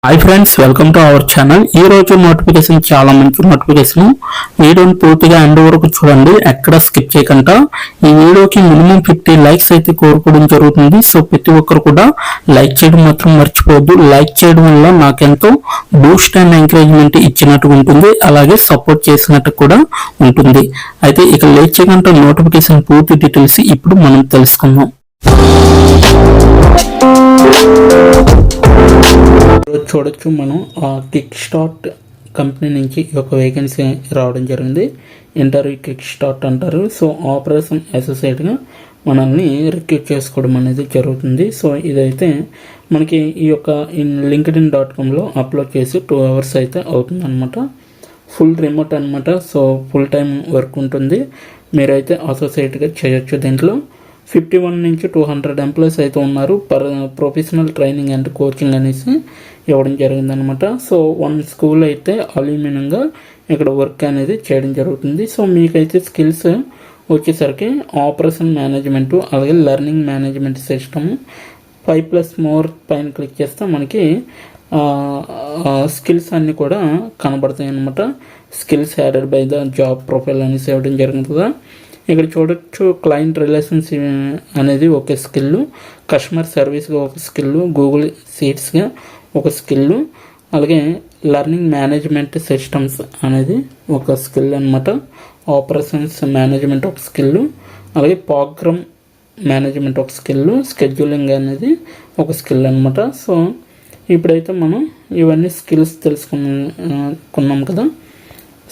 Hi friends, welcome to our channel. ఈ రోజు notification చాలా మంచి నోటిఫికేషన్. వీడియోని పూర్తిగా ఎండ్ వరకు చూడండి, ఎక్కడ స్కిప్ చేయకుండా. ఈ వీడియోకి మినిమం 50 లైక్స్ అయితే కోరుకోవడం జరుగుతుంది. సో ప్రతి ఒక్కరు కూడా లైక్ చేయడం మాత్రం మర్చిపోవద్దు. లైక్ చేయడం వల్ల నాకెంతో బూస్ట్ అండ్ ఎంకరేజ్మెంట్ ఇచ్చినట్టు ఉంటుంది, అలాగే సపోర్ట్ చేసినట్టు కూడా ఉంటుంది. అయితే ఇక లేట్ చేయకుండా నోటిఫికేషన్ పూర్తి డీటెయిల్స్ ఇప్పుడు మనం తెలుసుకుందాం. చూడొచ్చు, మనం కిక్ స్టార్ట్ కంపెనీ నుంచి ఒక వేకెన్సీ రావడం జరిగింది. ఇంటర్వ్యూ కిక్ స్టార్ట్ అంటారు. సో ఆపరేషన్ అసోసియేట్గా మనల్ని రిక్రూట్ చేసుకోవడం అనేది జరుగుతుంది. సో ఇదైతే మనకి ఈ యొక్క linkedin.comలో అప్లోడ్ చేసి 2 hours అయితే అవుతుంది అనమాట. ఫుల్ రిమోట్ అనమాట. సో ఫుల్ టైం వర్క్ ఉంటుంది. మీరైతే అసోసియేట్గా చేయొచ్చు. దీంట్లో 51 నుంచి 200 ఎంప్లాయీస్ అయితే ఉన్నారు. ప్రొఫెషనల్ ట్రైనింగ్ అండ్ కోచింగ్ అనేసి ఇవ్వడం జరిగిందనమాట. సో 1 స్కూల్ అయితే అల్యూమినియంగా ఇక్కడ వర్క్ అనేది చేయడం జరుగుతుంది. సో మీకైతే స్కిల్స్ వచ్చేసరికి ఆపరేషన్ మేనేజ్మెంట్, అలాగే లెర్నింగ్ మేనేజ్మెంట్ సిస్టమ్ 5+more పైన క్లిక్ చేస్తే మనకి స్కిల్స్ అన్నీ కూడా కనబడతాయి అన్నమాట. Skills added by the job profile అనేసి ఇవ్వడం జరిగింది కదా. ఇక్కడ చూడొచ్చు, క్లయింట్ రిలేషన్స్ అనేది ఒక స్కిల్, కస్టమర్ సర్వీస్గా ఒక స్కిల్, గూగుల్ షీట్స్గా ఒక స్కిల్, అలాగే లెర్నింగ్ మేనేజ్మెంట్ సిస్టమ్స్ అనేది ఒక స్కిల్ అనమాట. ఆపరేషన్స్ మేనేజ్మెంట్ ఒక స్కిల్, అలాగే ప్రోగ్రామ్ మేనేజ్మెంట్ ఒక స్కిల్, స్కెడ్యూలింగ్ అనేది ఒక స్కిల్ అనమాట. సో ఇప్పుడైతే మనం ఇవన్నీ స్కిల్స్ తెలుసుకున్నాం కదా.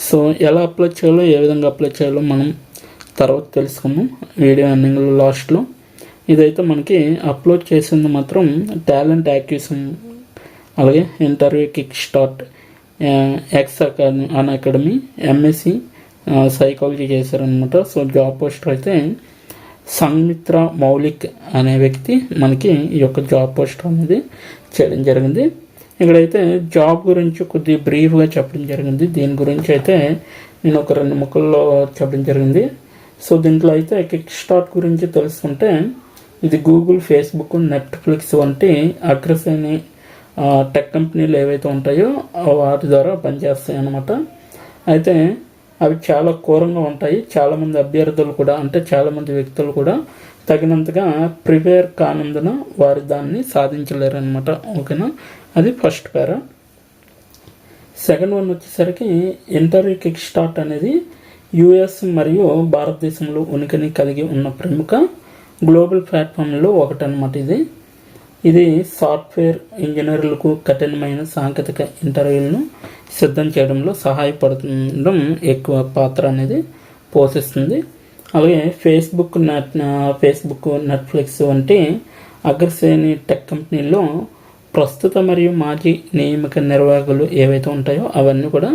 సో ఎలా అప్లై చేయాలో, ఏ విధంగా అప్లై చేయాలో మనం తర్వాత తెలుసుకుందాం వీడియో ఎండింగ్లో లాస్ట్లో. ఇదైతే మనకి అప్లోడ్ చేసింది మాత్రం టాలెంట్ యాక్విజిషన్, అలాగే interview kick start, X academy, MSc psychology చేశారనమాట. సో జాబ్ పోస్టర్ అయితే సంమిత్ర మౌలిక్ అనే వ్యక్తి మనకి ఈ యొక్క జాబ్ పోస్టర్ అనేది చేయడం జరిగింది. ఇక్కడైతే జాబ్ గురించి కొద్దిగా బ్రీఫ్గా చెప్పడం జరిగింది. దీని గురించి అయితే నేను ఒక 2 ముక్కల్లో చెప్పడం జరిగింది. సో దీంట్లో అయితే కిక్ స్టార్ట్ గురించి తెలుసుకుంటే, ఇది గూగుల్, ఫేస్బుక్, నెట్ఫ్లిక్స్ వంటి అగ్రశ్రేణి టెక్ కంపెనీలు ఏవైతే ఉంటాయో వాటి ద్వారా పనిచేస్తాయి అన్నమాట. అయితే అవి చాలా ఘోరంగా ఉంటాయి. చాలామంది అభ్యర్థులు కూడా, అంటే చాలామంది వ్యక్తులు కూడా తగినంతగా ప్రిపేర్ కానందున వారు దాన్ని సాధించలేరు అనమాట. ఓకేనా, అది ఫస్ట్ పేరా. సెకండ్ వన్ వచ్చేసరికి ఇంటర్వ్యూ కిక్ స్టార్ట్ అనేది యుఎస్ మరియు భారతదేశంలో ఉనికిని కలిగి ఉన్న ప్రముఖ గ్లోబల్ ప్లాట్ఫామ్లో ఒకటనమాట. ఇది సాఫ్ట్వేర్ ఇంజనీర్లకు కఠినమైన సాంకేతిక ఇంటర్వ్యూలను సిద్ధం చేయడంలో సహాయపడడం ఎక్కువ పాత్ర అనేది పోషిస్తుంది. అలాగే ఫేస్బుక్, నెట్ఫ్లిక్స్ వంటి అగ్రశ్రేణి టెక్ కంపెనీల్లో ప్రస్తుత మరియు మాజీ నియామక నిర్వాహకులు ఏవైతే ఉంటాయో అవన్నీ కూడా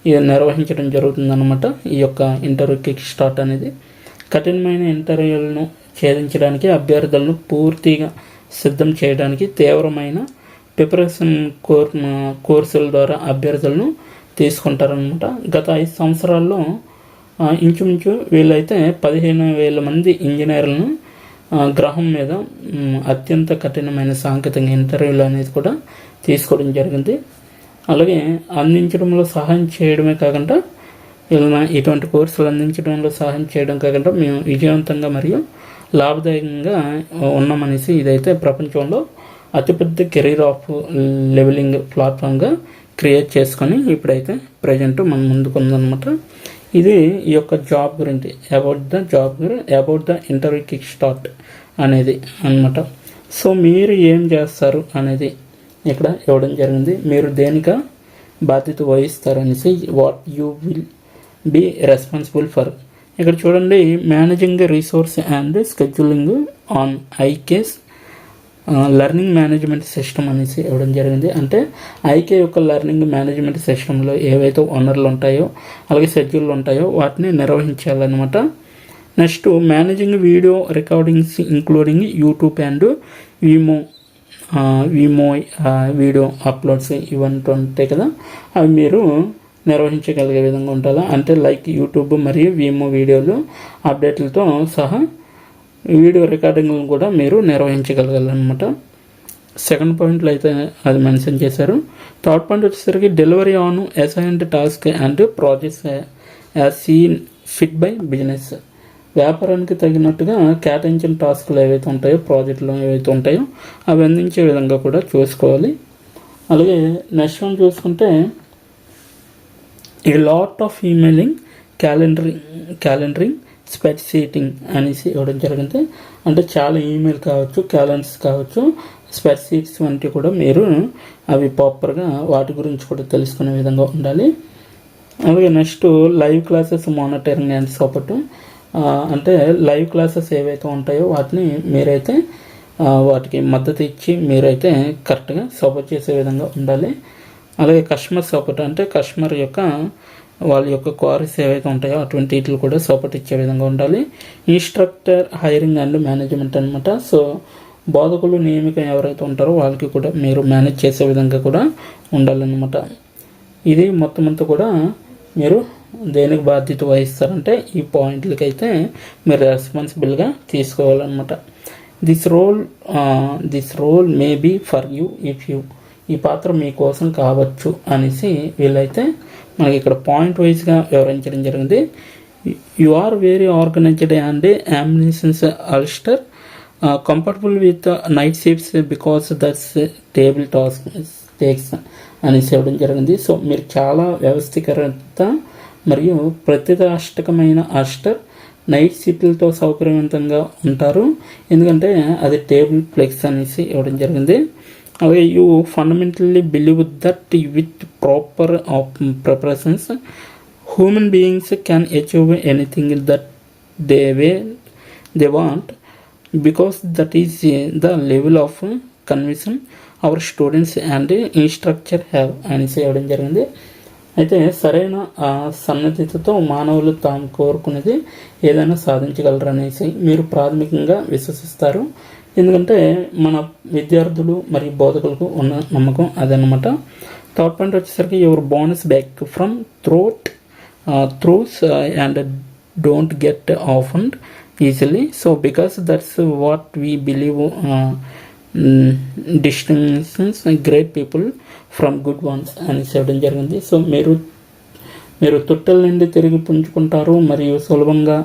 ఇది నిర్వహించడం జరుగుతుందన్నమాట. ఈ యొక్క ఇంటర్వ్యూ కిక్ స్టార్ట్ అనేది కఠినమైన ఇంటర్వ్యూలను ఛేదించడానికి, అభ్యర్థులను పూర్తిగా సిద్ధం చేయడానికి తీవ్రమైన ప్రిపరేషన్ కోర్సుల ద్వారా అభ్యర్థులను తీసుకుంటారనమాట. గత 5 సంవత్సరాల్లో ఇంచుమించు వీళ్ళైతే 15,000 మంది ఇంజనీర్లను గ్రహం మీద అత్యంత కఠినమైన సాంకేతిక ఇంటర్వ్యూలు అనేది కూడా తీసుకోవడం జరిగింది. అలాగే అందించడంలో సహాయం చేయడమే కాకుండా, ఇలా ఇటువంటి కోర్సులు అందించడంలో సహాయం చేయడం కాకుండా మేము విజయవంతంగా మరియు లాభదాయకంగా ఉన్నామనేసి ఇదైతే ప్రపంచంలో అతిపెద్ద కెరీర్ ఆఫ్ లెవెలింగ్ ప్లాట్ఫామ్గా క్రియేట్ చేసుకొని ఇప్పుడైతే ప్రజెంట్ మన ముందుకు ఉందన్నమాట. ఇది ఈ యొక్క జాబ్ గురించి, about the interview kick start అనేది అనమాట. సో మీరు ఏం చేస్తారు అనేది ఇక్కడ ఇవ్వడం జరిగింది. మీరు దేనిగా బాధ్యత వహిస్తారు అనేసి, what you will be responsible for. ఇక్కడ చూడండి, managing resource and scheduling on ఐకేస్ లెర్నింగ్ మేనేజ్మెంట్ సిస్టమ్ అనేసి ఇవ్వడం జరిగింది. అంటే ఐకే యొక్క లెర్నింగ్ మేనేజ్మెంట్ సిస్టంలో ఏవైతే వనరులు ఉంటాయో, అలాగే షెడ్యూల్ ఉంటాయో వాటిని నిర్వహించాలన్నమాట. Next, managing video recordings including YouTube and Vimeo video uploads ఇవన్నీ ఉంటాయి కదా, అవి మీరు నిర్వహించగలిగే విధంగా ఉండాలా. అంటే లైక్ యూట్యూబ్ మరియు విమో వీడియోలు అప్డేట్లతో సహా వీడియో రికార్డింగ్లను కూడా మీరు నిర్వహించగలగాలన్నమాట. సెకండ్ పాయింట్లో అయితే అది మెన్షన్ చేశారు. థర్డ్ పాయింట్ వచ్చేసరికి delivery on assigned task and projects as seen fit by business. వ్యాపారానికి తగినట్టుగా కేటాయించిన టాస్కులు ఏవైతే ఉంటాయో, ప్రాజెక్టులు ఏవైతే ఉంటాయో అవి అందించే విధంగా కూడా చూసుకోవాలి. అలాగే నెక్స్ట్ వన్ చూసుకుంటే a lot of emailing, calendering, spread sheeting అనేసి ఇవ్వడం జరిగింది. అంటే చాలా ఈమెయిల్ కావచ్చు, క్యాలెండర్స్ కావచ్చు, స్ప్రెడ్ షీట్స్ వంటివి కూడా మీరు అవి ప్రాపర్గా వాటి గురించి కూడా తెలుసుకునే విధంగా ఉండాలి. అలాగే next live classes monitoring and support. అంటే లైవ్ క్లాసెస్ ఏవైతే ఉంటాయో వాటిని మీరైతే వాటికి మద్దతు ఇచ్చి మీరైతే కరెక్ట్గా సపోర్ట్ చేసే విధంగా ఉండాలి. అలాగే కస్టమర్ సపోర్ట్ అంటే కస్టమర్ యొక్క వాళ్ళ యొక్క క్వారీస్ ఏవైతే ఉంటాయో అటువంటి వీటిని కూడా సపోర్ట్ ఇచ్చే విధంగా ఉండాలి. ఇన్స్ట్రక్టర్ హైరింగ్ అండ్ మేనేజ్మెంట్ అనమాట. సో బోధకులు నియమికం ఎవరైతే ఉంటారో వాళ్ళకి కూడా మీరు మేనేజ్ చేసే విధంగా కూడా ఉండాలన్నమాట. ఇది మొత్తం అంతా కూడా మీరు దేనికి బాధ్యత వహిస్తారంటే ఈ పాయింట్లకి అయితే మీరు రెస్పాన్సిబుల్గా తీసుకోవాలన్నమాట. This role may be for you if you. ఈ పాత్ర మీకోసం కావచ్చు అనేసి వీళ్ళైతే మనకి ఇక్కడ పాయింట్ వైజ్గా వివరించడం జరిగింది. You are very organised and ambitious Ulster, comfortable with night shifts because that's table task takes అనేసి ఇవ్వడం జరిగింది. సో మీరు చాలా వ్యవస్థీకరత మరియు ప్రతిష్టాత్మకమైన అల్స్టర్ నైట్ షిఫ్ట్లతో సౌకర్యవంతంగా ఉంటారు, ఎందుకంటే అది టేబుల్ ఫ్లెక్స్ అనేసి ఇవ్వడం జరిగింది. అలాగే you fundamentally believe that with proper preparations human beings can achieve anything that they want because that is the level of conviction our students and ఇన్స్ట్రక్చర్ have అనేసి ఇవ్వడం జరిగింది. అయితే సరైన సన్నద్ధతతో మానవులు తాము కోరుకునేది ఏదైనా సాధించగలరు అనేసి మీరు ప్రాథమికంగా విశ్వసిస్తారు, ఎందుకంటే మన విద్యార్థులు మరియు బోధకులకు ఉన్న నమ్మకం అదనమాట. థర్డ్ పాయింట్ వచ్చేసరికి your bonus back from troughs and don't get offend easily. So because that's what we believe distinctions great people from good ones అని చెప్పడం జరిగింది. సో మీరు తొట్టెల నుండి తిరిగి పుంజుకుంటారు మరియు సులభంగా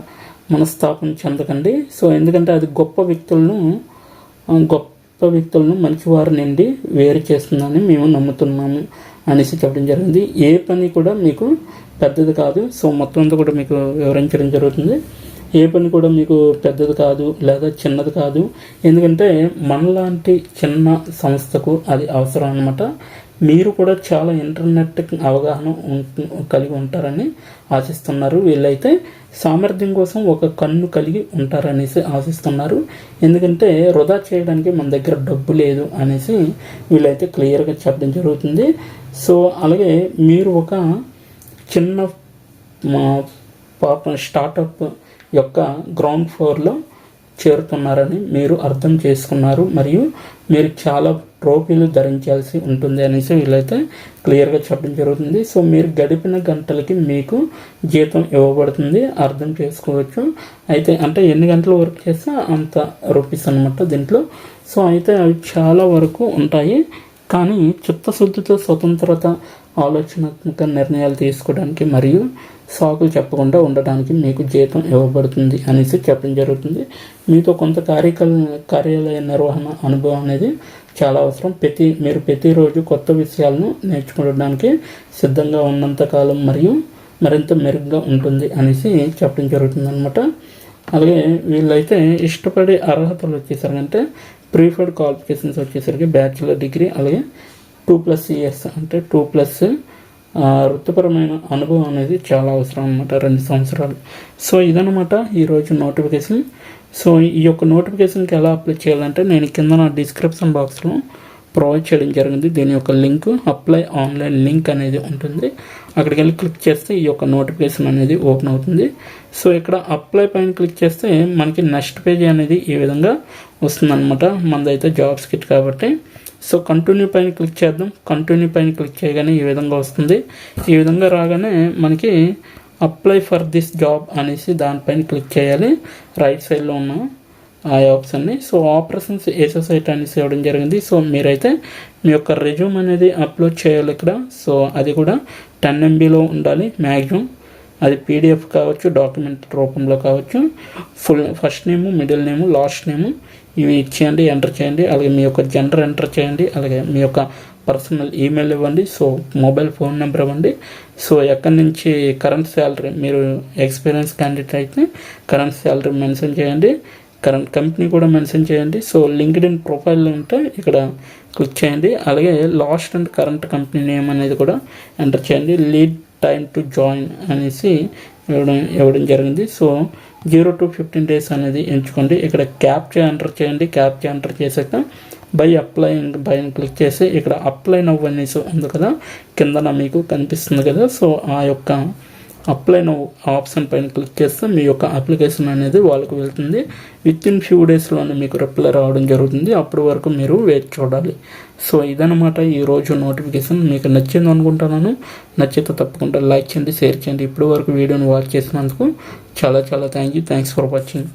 మనస్తాపం చెందకండి. సో ఎందుకంటే అది గొప్ప వ్యక్తులను మంచివారి నుండి వేరు చేస్తుందని మేము నమ్ముతున్నాము అనేసి చెప్పడం జరిగింది. ఏ పని కూడా మీకు పెద్దది కాదు. సో మొత్తం అంతా కూడా మీకు వివరించడం జరుగుతుంది. ఏ పని కూడా మీకు పెద్దది కాదు లేదా చిన్నది కాదు, ఎందుకంటే మనలాంటి చిన్న సంస్థకు అది అవసరం అన్నమాట. మీరు కూడా చాలా ఇంటర్నెట్ అవగాహన కలిగి ఉంటారని ఆశిస్తున్నారు. వీళ్ళైతే సామర్థ్యం కోసం ఒక కన్ను కలిగి ఉంటారనేసి ఆశిస్తున్నారు, ఎందుకంటే వృధా చేయడానికి మన దగ్గర డబ్బు లేదు అనేసి వీళ్ళైతే క్లియర్గా చెప్పడం జరుగుతుంది. సో అలాగే మీరు ఒక చిన్న స్టార్టప్ యొక్క గ్రౌండ్ ఫ్లోర్లో చేరుతున్నారని మీరు అర్థం చేసుకున్నారు మరియు మీరు చాలా ట్రోఫీలు ధరించాల్సి ఉంటుంది అనేసి వీళ్ళైతే క్లియర్గా చెప్పడం జరుగుతుంది. సో మీరు గడిపిన గంటలకి మీకు జీతం ఇవ్వబడుతుంది, అర్థం చేసుకోవచ్చు. అయితే అంటే ఎన్ని గంటలు వర్క్ చేస్తే అంత రూపీస్ అనమాట దీంట్లో. సో అయితే అవి చాలా వరకు ఉంటాయి, కానీ చిత్తశుద్ధితో స్వతంత్రత, ఆలోచనాత్మక నిర్ణయాలు తీసుకోవడానికి మరియు సాకులు చెప్పకుండా ఉండడానికి మీకు జీతం ఇవ్వబడుతుంది అనేసి చెప్పడం జరుగుతుంది. మీతో కొంత కార్యాలయ నిర్వహణ అనుభవం అనేది చాలా అవసరం. మీరు ప్రతిరోజు కొత్త విషయాలను నేర్చుకోవడానికి సిద్ధంగా ఉన్నంతకాలం మరియు మరింత మెరుగ్గా ఉంటుంది అనేసి చెప్పడం జరుగుతుంది అనమాట. అలాగే వీళ్ళైతే ఇష్టపడే అర్హతలు వచ్చేసరికి ప్రిఫర్డ్ క్వాలిఫికేషన్స్ వచ్చేసరికి బ్యాచిలర్ డిగ్రీ, అలాగే 2+ years అంటే 2+ వృత్తిపరమైన అనుభవం అనేది చాలా అవసరం అన్నమాట, 2 సంవత్సరాలు. సో ఇదనమాట ఈరోజు నోటిఫికేషన్. సో ఈ యొక్క నోటిఫికేషన్కి ఎలా అప్లై చేయాలంటే నేను కింద నా డిస్క్రిప్షన్ బాక్స్లో ప్రొవైడ్ చేయడం జరిగింది. దీని యొక్క లింక్ అప్లై ఆన్లైన్ లింక్ అనేది ఉంటుంది. అక్కడికి వెళ్ళి క్లిక్ చేస్తే ఈ యొక్క నోటిఫికేషన్ అనేది ఓపెన్ అవుతుంది. సో ఇక్కడ అప్లై పైన క్లిక్ చేస్తే మనకి నెక్స్ట్ పేజీ అనేది ఈ విధంగా వస్తుందన్నమాట. మనదైతే జాబ్స్ కిట్ కాబట్టి. సో కంటిన్యూ పైన క్లిక్ చేద్దాం. కంటిన్యూ పైన క్లిక్ చేయగానే ఈ విధంగా వస్తుంది. ఈ విధంగా రాగానే మనకి అప్లై ఫర్ దిస్ జాబ్ అనేసి దానిపైన క్లిక్ చేయాలి. రైట్ సైడ్లో ఉన్న ఆ ఆప్షన్ని. సో ఆపరేషన్స్ ఏసోసైట్ అనేసి ఇవ్వడం జరిగింది. సో మీరైతే మీ యొక్క రెజ్యూమ్ అనేది అప్లోడ్ చేయాలి ఇక్కడ. సో అది కూడా 10 MBలో ఉండాలి మ్యాక్సిమం. అది PDF కావచ్చు, డాక్యుమెంట్ రూపంలో కావచ్చు. ఫస్ట్ నేము, మిడిల్ నేము, లాస్ట్ నేము ఇవి ఇచ్చేయండి, ఎంటర్ చేయండి. అలాగే మీ యొక్క జెండర్ ఎంటర్ చేయండి. అలాగే మీ యొక్క పర్సనల్ ఈమెయిల్ ఇవ్వండి. సో మొబైల్ ఫోన్ నెంబర్ ఇవ్వండి. సో ఎక్కడి నుంచి కరెంట్ శాలరీ, మీరు ఎక్స్పీరియన్స్ క్యాండిడేట్ అయితే కరెంట్ శాలరీ మెన్షన్ చేయండి. కరెంట్ కంపెనీ కూడా మెన్షన్ చేయండి. సో లింక్డ్ఇన్ ప్రొఫైల్ ఉంటే ఇక్కడ క్లిక్ చేయండి. అలాగే last and current company name అనేది కూడా ఎంటర్ చేయండి. లీడ్ టైం టు జాయిన్ అనేసి ఇవ్వడం జరిగింది. సో 0 to 15 days అనేది ఎంచుకోండి. ఇక్కడ క్యాప్చా ఎంటర్ చేయండి. క్యాప్చా ఎంటర్ చేశాక బై అని క్లిక్ చేసి ఇక్కడ అప్లై నౌ అనేసి ఉంది కదా, కిందన మీకు కనిపిస్తుంది కదా. సో ఆ యొక్క అప్లై నౌ ఆప్షన్ పైన క్లిక్ చేస్తే మీ యొక్క అప్లికేషన్ అనేది వాళ్ళకు వెళ్తుంది. వితిన్ ఫ్యూ డేస్లోనే మీకు రిప్లై రావడం జరుగుతుంది. అప్పటి వరకు మీరు వెయిట్ చూడాలి. సో ఇదనమాట ఈరోజు నోటిఫికేషన్. మీకు నచ్చింది అనుకుంటున్నాను. నచ్చితే తప్పకుండా లైక్ చేయండి, షేర్ చేయండి. ఇప్పటి వరకు వీడియోని వాచ్ చేసినందుకు చాలా థ్యాంక్స్ ఫర్ వాచింగ్.